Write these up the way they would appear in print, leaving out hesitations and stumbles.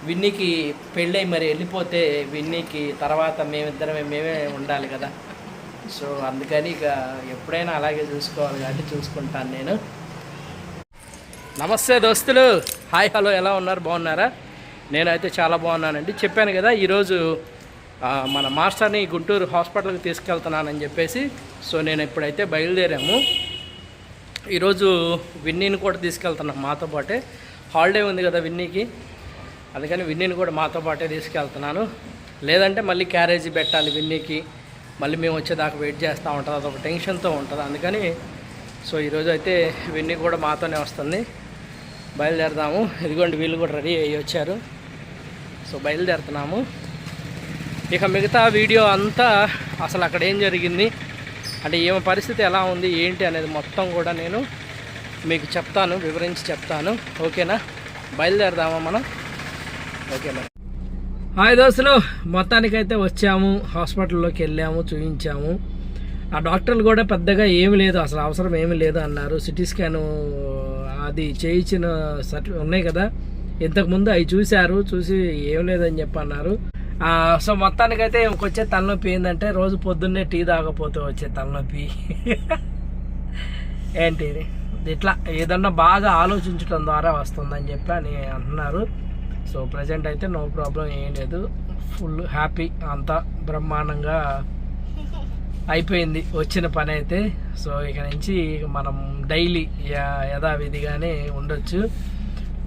విన్నీకి పెళ్ళై మరి వెళ్ళిపోతే విన్నీకి తర్వాత మేమే ఉండాలి కదా. సో అందుకని ఇక ఎప్పుడైనా అలాగే చూసుకోవాలి కాబట్టి చూసుకుంటాను నేను. నమస్తే దోస్తులు, హాయ్ హలో, ఎలా ఉన్నారు? బాగున్నారా? నేనైతే చాలా బాగున్నానండి. చెప్పాను కదా ఈరోజు మన మాస్టర్ని గుంటూరు హాస్పిటల్కి తీసుకెళ్తున్నానని చెప్పేసి. సో నేను ఇప్పుడైతే బయలుదేరాము. ఈరోజు విన్నీని కూడా తీసుకెళ్తున్నాం మాతో పాటే. హాలిడే ఉంది కదా విన్నీకి, అందుకని విన్నీని కూడా మాతో పాటే తీసుకెళ్తున్నాను. లేదంటే మళ్ళీ క్యారేజీ పెట్టాలి విన్నీకి, మళ్ళీ మేము వచ్చేదాకా వెయిట్ చేస్తూ ఉంటుంది, అదొక టెన్షన్తో ఉంటుంది. అందుకని సో ఈరోజు అయితే విన్నీ కూడా మాతోనే వస్తుంది. బయలుదేరదాము. ఇదిగోండి వీళ్ళు కూడా రెడీ అయ్యి వచ్చారు. సో బయలుదేరుతున్నాము. ఇక మిగతా వీడియో అంతా అసలు అక్కడ ఏం జరిగింది అంటే ఏమి పరిస్థితి ఎలా ఉంది ఏంటి అనేది మొత్తం కూడా నేను మీకు చెప్తాను, వివరించి చెప్తాను. ఓకేనా? బయలుదేరదామా మనం? ఓకేనా? హాయ్ దోస్తులు, మొత్తానికైతే వచ్చాము, హాస్పిటల్లోకి వెళ్ళాము, చూపించాము. ఆ డాక్టర్లు కూడా పెద్దగా ఏమి లేదు, అసలు అవసరం ఏమి లేదు అన్నారు. సిటీ స్కాను అది చేయించిన ఉన్నాయి కదా ఇంతకుముందు, అవి చూసి ఏం లేదని చెప్పి అన్నారు. సో మొత్తానికైతే వచ్చే తలనొప్పి ఏంటంటే రోజు పొద్దున్నే టీ తాగపోతే వచ్చే తలనొప్పి. ఏంటి ఇట్లా ఏదన్నా బాగా ఆలోచించడం ద్వారా వస్తుందని చెప్పి అని అంటున్నారు. సో ప్రజెంట్ అయితే నో ప్రాబ్లం, ఏం లేదు, ఫుల్ హ్యాపీ, అంతా బ్రహ్మాండంగా అయిపోయింది వచ్చిన పని అయితే. సో ఇక నుంచి మనం డైలీ యథావిధిగానే ఉండొచ్చు.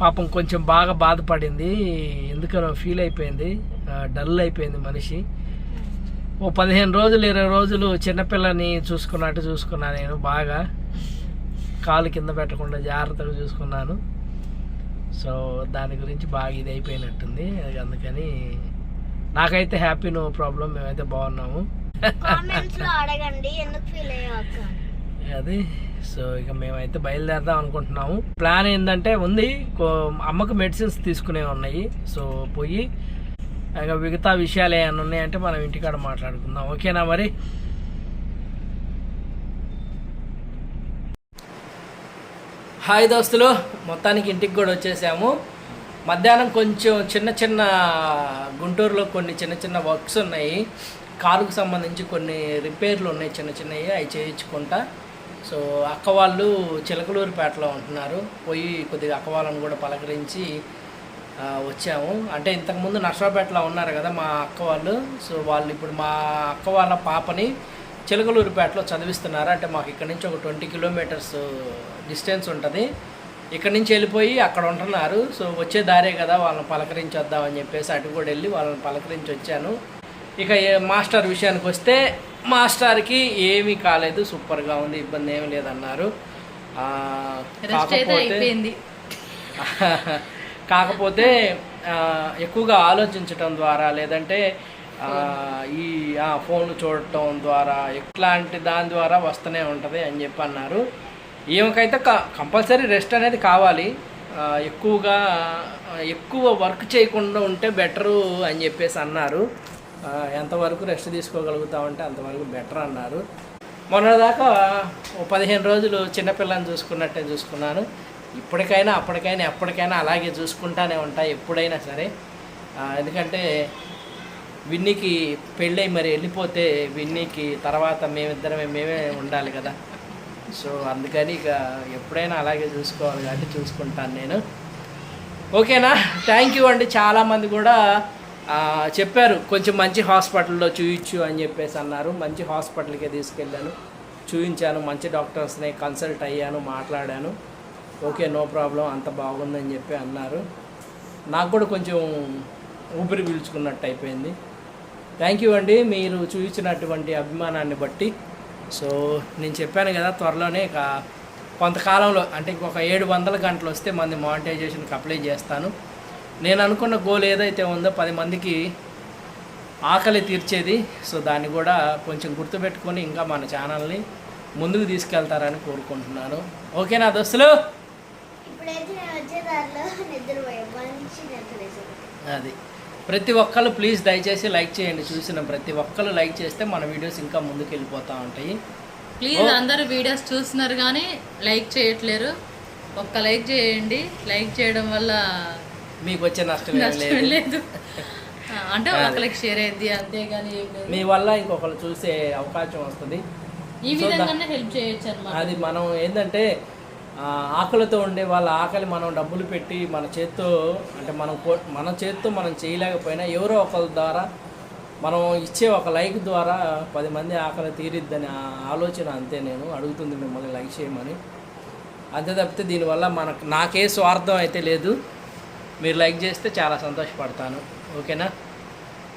పాపం కొంచెం బాగా బాధపడింది, ఎందుకనో ఫీల్ అయిపోయింది, డల్ అయిపోయింది మనిషి. ఓ 15 రోజులు 20 రోజులు చిన్నపిల్లని చూసుకున్నా నేను. బాగా కాలు కింద పెట్టకుండా జాగ్రత్తగా చూసుకున్నాను. సో దాని గురించి బాగా ఇది అయిపోయినట్టుంది. అందుకని నాకైతే హ్యాపీ, నో ప్రాబ్లం, మేమైతే బాగున్నాము. అది సో ఇక మేమైతే బయలుదేరదాం అనుకుంటున్నాము. ప్లాన్ ఏంటంటే ఉంది, అమ్మకు మెడిసిన్స్ తీసుకునే ఉన్నాయి. సో పోయి ఇక మిగతా విషయాలు ఏమైనా ఉన్నాయంటే మనం ఇంటికాడ మాట్లాడుకుందాం. ఓకేనా మరి? హాయ్ దోస్తులు, మొత్తానికి ఇంటికి కూడా వచ్చేసాము. మధ్యాహ్నం కొంచెం చిన్న గుంటూరులో కొన్ని చిన్న వర్క్స్ ఉన్నాయి. కారుకు సంబంధించి కొన్ని రిపేర్లు ఉన్నాయి చిన్నవి, అవి చేయించుకుంటా. సో అక్క వాళ్ళు చిలకలూరుపేటలో ఉంటున్నారు. పోయి కొద్దిగా అక్క వాళ్ళని కూడా పలకరించి వచ్చాము. అంటే ఇంతకుముందు నర్సరావుపేటలో ఉన్నారు కదా మా అక్క వాళ్ళు. సో వాళ్ళు ఇప్పుడు మా అక్క వాళ్ళ పాపని చిలకలూరుపేటలో చదివిస్తున్నారు. అంటే మాకు ఇక్కడ నుంచి ఒక 20 కిలోమీటర్స్ డిస్టెన్స్ ఉంటుంది. ఇక్కడి నుంచి వెళ్ళిపోయి అక్కడ ఉంటున్నారు. సో వచ్చే దారే కదా, వాళ్ళని పలకరించి వద్దామని చెప్పేసి అటు కూడా వెళ్ళి వాళ్ళని పలకరించి వచ్చాను. ఇక మాస్టర్ విషయానికి వస్తే మాస్టర్కి ఏమీ కాలేదు, సూపర్గా ఉంది, ఇబ్బంది ఏమీ లేదన్నారు. కాకపోతే ఎక్కువగా ఆలోచించటం ద్వారా, లేదంటే ఈ ఫోన్లు చూడటం ద్వారా, ఇట్లాంటి దాని ద్వారా వస్తూనే ఉంటుంది అని చెప్పి అన్నారు. ఏమకైతే కంపల్సరీ రెస్ట్ అనేది కావాలి. ఎక్కువ వర్క్ చేయకుండా ఉంటే బెటరు అని చెప్పేసి అన్నారు. ఎంతవరకు రెస్ట్ తీసుకోగలుగుతామంటే అంతవరకు బెటర్ అన్నారు. మొన్నదాకా 15 రోజులు చిన్నపిల్లని చూసుకున్నట్టే చూసుకున్నాను. ఇప్పటికైనా అప్పటికైనా ఎప్పటికైనా అలాగే చూసుకుంటానే ఉంటాయి ఎప్పుడైనా సరే. ఎందుకంటే విన్నీకి పెళ్ళై మరి వెళ్ళిపోతే విన్నీకి తర్వాత మేమే ఉండాలి కదా. సో అందుకని ఇక ఎప్పుడైనా అలాగే చూసుకోవాలి కాబట్టి చూసుకుంటాను నేను. ఓకేనా? థ్యాంక్ యూ అండి. చాలామంది కూడా చెప్పారు కొంచెం మంచి హాస్పిటల్లో చూయించు అని చెప్పేసి అన్నారు. మంచి హాస్పిటల్కే తీసుకెళ్ళాను, చూయించాను, మంచి డాక్టర్స్ని కన్సల్ట్ అయ్యాను, మాట్లాడాను. ఓకే, నో ప్రాబ్లం, అంత బాగుందని చెప్పి అన్నారు. నాకు కూడా కొంచెం ఊపిరి పీల్చుకున్నట్టు అయిపోయింది. థ్యాంక్ యూ అండి మీరు చూపించినటువంటి అభిమానాన్ని బట్టి. సో నేను చెప్పాను కదా, త్వరలోనే ఇక కొంతకాలంలో అంటే ఇంకొక 700 గంటలు వస్తే మంది మానిటైజేషన్కి అప్లై చేస్తాను. నేను అనుకున్న గోల్ ఏదైతే ఉందో 10 మందికి ఆకలి తీర్చేది. సో దాన్ని కూడా కొంచెం గుర్తుపెట్టుకొని ఇంకా మన ఛానల్ని ముందుకు తీసుకెళ్తారని కోరుకుంటున్నాను. ఓకేనా దోస్తులు? అది ప్రతి ఒక్కరు ప్లీజ్ దయచేసి లైక్ చేయండి. చూసిన ప్రతి ఒక్కరు లైక్ చేస్తే మన వీడియోస్ ఇంకా ముందుకు వెళ్ళిపోతూ ఉంటాయి. ప్లీజ్ అందరూ వీడియోస్ చూస్తున్నారు కానీ లైక్ చేయట్లేరు. ఒక్క లైక్ చేయండి. లైక్ చేయడం వల్ల మీకు వచ్చే నష్టం ఏం నష్టం లేదు. లేదు అంటే ఒకరికి షేర్ అయ్యింది అంతేగాని ఏం లేదు. మీ వల్ల ఇంకొకరు చూసే అవకాశం వస్తుంది. ఈ విధంగానే హెల్ప్ చేయొచ్చు అన్నమాట. అది మనం ఏంటంటే ఆకలితో ఉండే వాళ్ళ ఆకలి మనం డబ్బులు పెట్టి మన చేత్తో అంటే మన చేత్తో మనం చేయలేకపోయినా ఎవరో ఒకరి ద్వారా మనం ఇచ్చే ఒక లైక్ ద్వారా 10 మంది ఆకలి తీరిద్దని ఆలోచన. అంతే నేను అడుగుతుంది మిమ్మల్ని లైక్ చేయమని. అంతే తప్పితే దీనివల్ల నాకే స్వార్థం అయితే లేదు. మీరు లైక్ చేస్తే చాలా సంతోషపడతాను. ఓకేనా?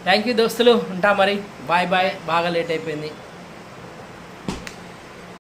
థ్యాంక్ యూ దోస్తులు, ఉంటా మరి. Bye bye. బాగా లేట్ అయిపోయింది.